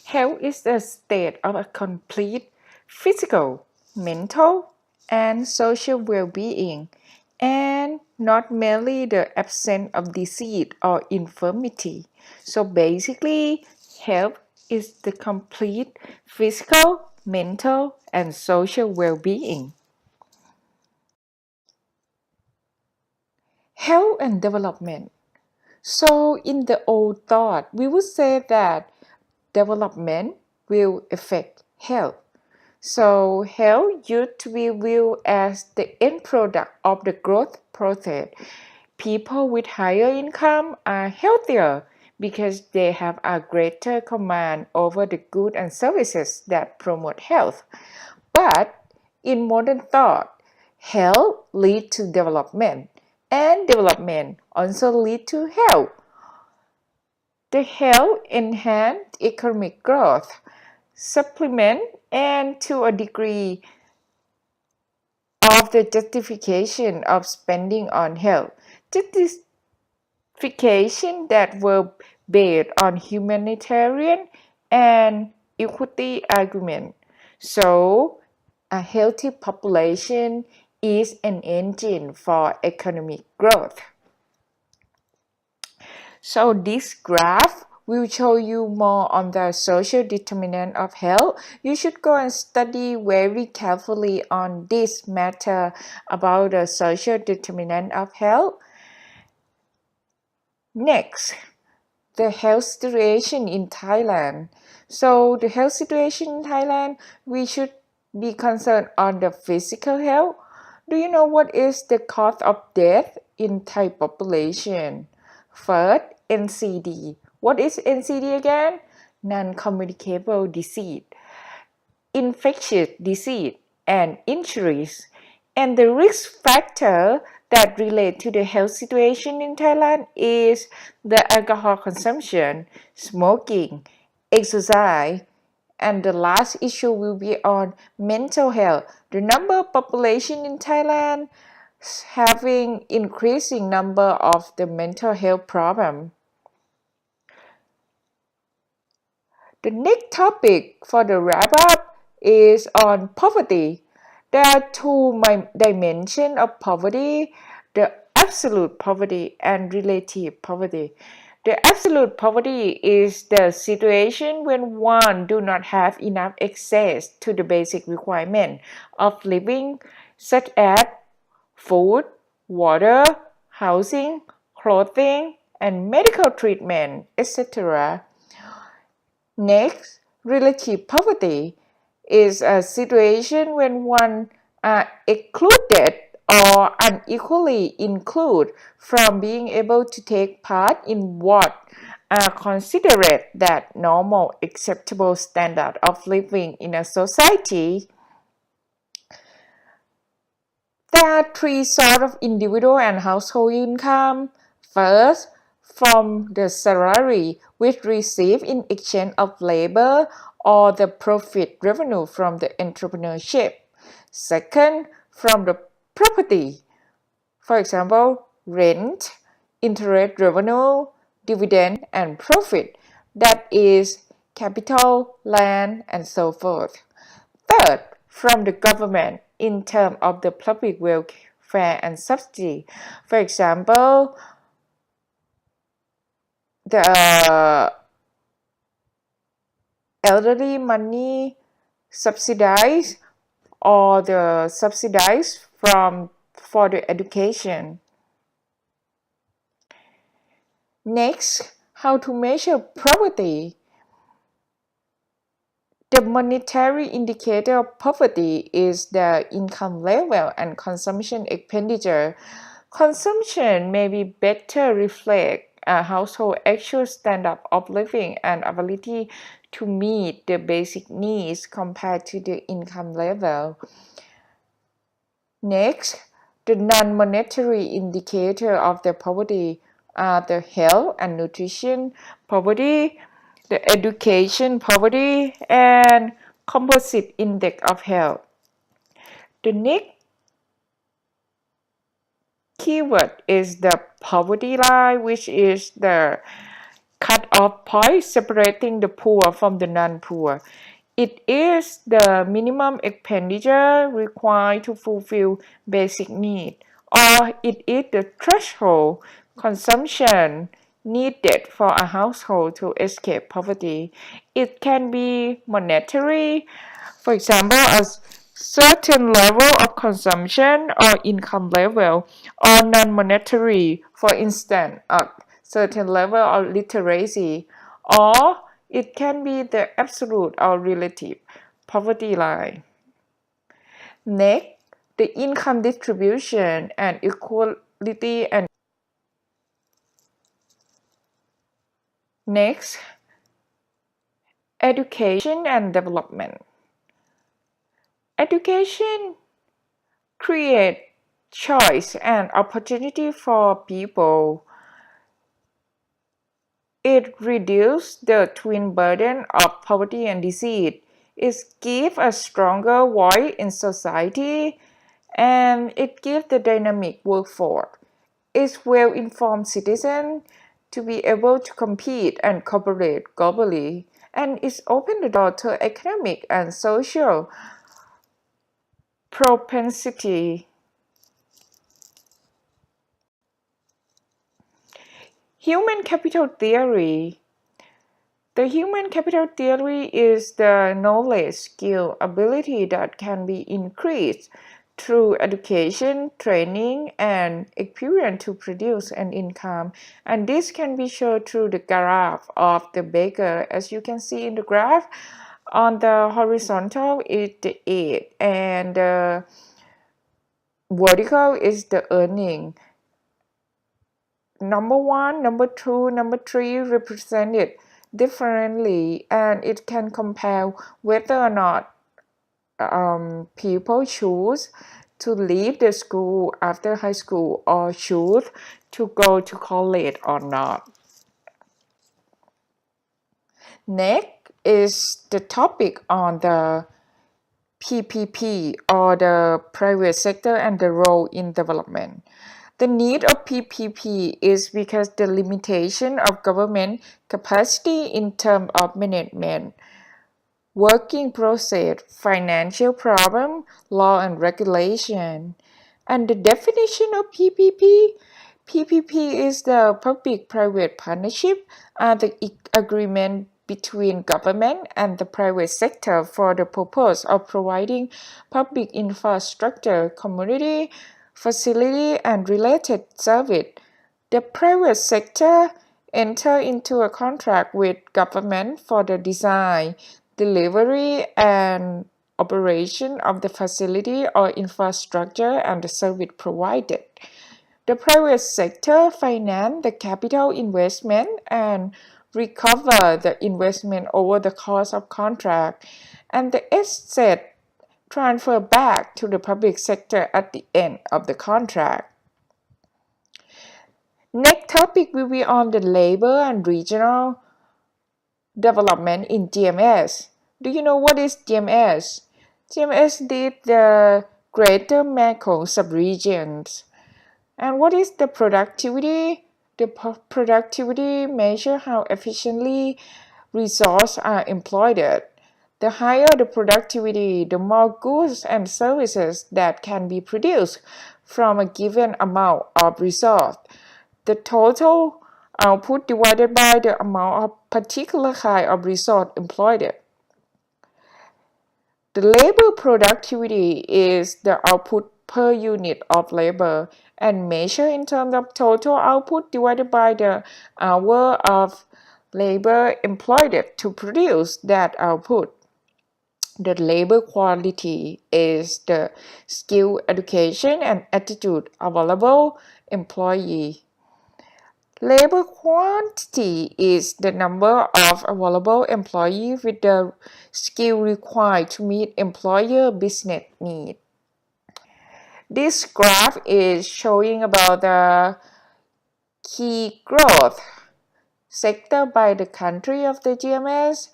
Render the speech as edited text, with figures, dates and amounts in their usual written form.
Health is the state of a complete physical, mental, and social well-being, and not merely the absence of disease or infirmity. So basically, health is the complete physical, mental, and social well-being. Health and development. So in the old thought, we would say that development will affect health. So health used to be viewed as the end product of the growth process. People with higher income are healthier because they have a greater command over the goods and services that promote health. But in modern thought, health leads to development, and development also leads to health. The health enhance economic growth, supplement, and to a degree of the justification of spending on health. Justification that were based on humanitarian and equity argument. So, a healthy population is an engine for economic growth. So this graph will show you more on the social determinant of health. You should go and study very carefully on this matter about the social determinant of health. Next, the health situation in Thailand. So the health situation in Thailand, we should be concerned on the physical health. Do you know what is the cause of death in Thai population? First, NCD. What is NCD again? Non-communicable disease, infectious disease, and injuries. And the risk factor that relate to the health situation in Thailand is the alcohol consumption, smoking, exercise, and the last issue will be on mental health. The number of population in Thailand having increasing number of the mental health problem. The next topic for the wrap up is on poverty. There are two dimensions of poverty, the absolute poverty and relative poverty. The absolute poverty is the situation when one do not have enough access to the basic requirement of living such as food, water, housing, clothing, and medical treatment, etc. Next, relative poverty is a situation when one are excluded or unequally included from being able to take part in what are considered that normal acceptable standard of living in a society. There are three sorts of individual and household income. First, from the salary which received in exchange of labor or the profit revenue from the entrepreneurship. Second, from the property. For example, rent, interest revenue, dividend, and profit. That is capital, land, and so forth. Third, from the government in terms of the public welfare and subsidy. For example, the elderly money subsidized or the subsidized for the education. Next, how to measure poverty. The monetary indicator of poverty is the income level and consumption expenditure. Consumption may be better reflect a household actual standard of living and ability to meet the basic needs compared to the income level. Next, the non-monetary indicator of the poverty are the health and nutrition poverty, the education poverty, and composite index of health. The next keyword is the poverty line, which is the cut-off point separating the poor from the non-poor. It is the minimum expenditure required to fulfill basic needs, or it is the threshold consumption needed for a household to escape poverty. It can be monetary, for example, a certain level of consumption or income level, or non-monetary, for instance, a certain level of literacy, or it can be the absolute or relative poverty line. Next, the income distribution and equality and next, education and development. Education creates choice and opportunity for people. It reduces the twin burden of poverty and disease. It gives a stronger voice in society, and it gives the dynamic workforce. It's well-informed citizens to be able to compete and cooperate globally, and it's opened the door to economic and social propensity. Human capital theory. The human capital theory is the knowledge, skill, ability that can be increased through education, training, and experience to produce an income. And this can be shown through the graph of the baker. As you can see in the graph, on the horizontal is the age, and the vertical is the earning. Number 1, number 2, number 3 represented differently, and it can compare whether or not people choose to leave the school after high school or choose to go to college or not. Next is the topic on the PPP, or the private sector and the role in development. The need of PPP is because the limitation of government capacity in terms of management, working process, financial problem, law and regulation. And the definition of PPP? PPP is the public-private partnership, the agreement between government and the private sector for the purpose of providing public infrastructure, community, facility, and related service. The private sector enter into a contract with government for the design, delivery, and operation of the facility or infrastructure and the service provided. The private sector finance the capital investment and recover the investment over the course of contract, and the asset transfer back to the public sector at the end of the contract. Next topic will be on the labor and regional development in GMS. Do you know what is GMS? GMS did the Greater Mekong subregions. And what is the productivity? The productivity measure how efficiently resources are employed. The higher the productivity, the more goods and services that can be produced from a given amount of resource. The total output divided by the amount of particular kind of resource employed. The labor productivity is the output per unit of labor and measured in terms of total output divided by the hour of labor employed to produce that output. The labor quality is the skill, education, and attitude available employee. Labor quantity is the number of available employees with the skill required to meet employer business needs. This graph is showing about the key growth sector by the country of the GMS.